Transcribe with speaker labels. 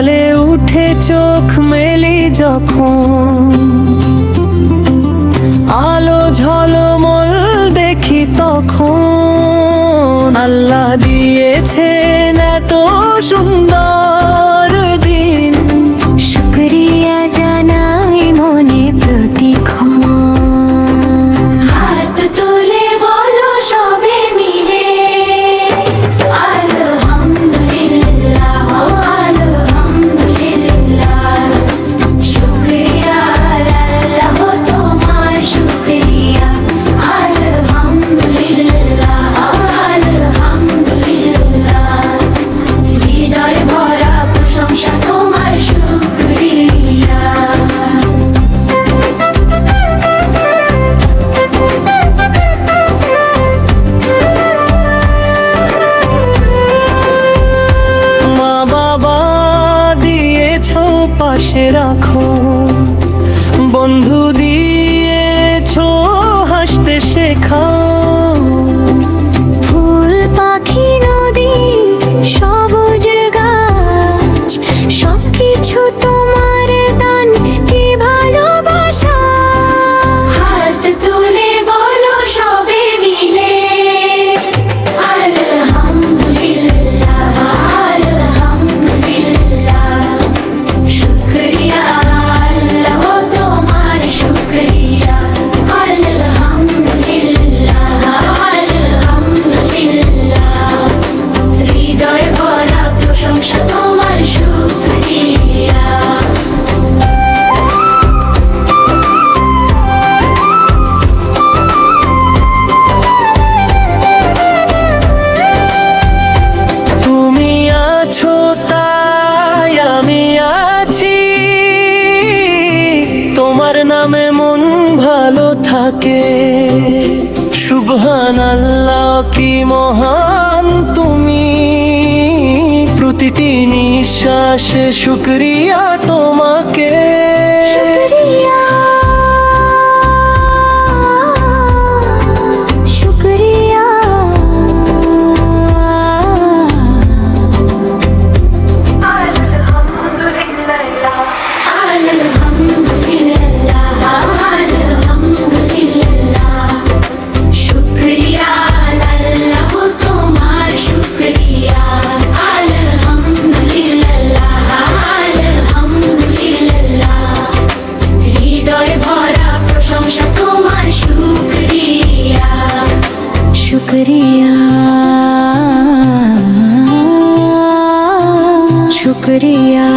Speaker 1: সকালে উঠে চোখ মেলি যখন, আলো ঝলমল দেখি তখন। আল্লাহ দিয়েছেন এত সুন্দর দিন,
Speaker 2: শুকরিয়া জানাই মনে প্রতিক্ষণ। হাত তুলে বলো সবে মিলে আলহামদুলিল্লাহ, আলহামদুলিল্লাহ। শুকরিয়া আল্লাহ তোমার শুকরিয়া, আলহামদুলিল্লাহ, আলহামদুলিল্লাহ। হৃদয় ভরা প্রশংসা তোমার শুকরিয়া।
Speaker 1: মা বাবা দিয়েছো পাশে রাখো, বন্ধু দিয়েছো হাসতে শেখাও।
Speaker 2: ফুল পাখি নদী সবুজ গাছ সবকিছু তোমার দান, কি ভালোবাসা। হাত তুলে বলো সবে মিলে আলহামদুলিল্লাহ, আলহামদুলিল্লাহ। শুকরিয়া আল্লাহ তোমার শুকরিয়া, আলহামদুলিল্লাহ, আলহামদুলিল্লাহ। হৃদয় ভরা প্রশংসা তোমার শুকরিয়া।
Speaker 1: তুমি আছো তাই আমি আছি, তোমার নামে মন ভালো থাকে। সুবহানাল্লাহ কি মহান তুমি, প্রতিটি নিঃশ্বাসে শুকরিয়া তোমাকে।
Speaker 2: শুকরিয়া, শুকরিয়া। আলহামদুলিল্লাহ, আলহামদুলিল্লাহ। শুকরিয়া আল্লাহ তোমার শুকরিয়া, আলহামদুলিল্লাহ, আলহামদুলিল্লাহ। হৃদয় ভরা প্রশংসা তোমার শুকরিয়া। শুকরিয়া, শুকরিয়া।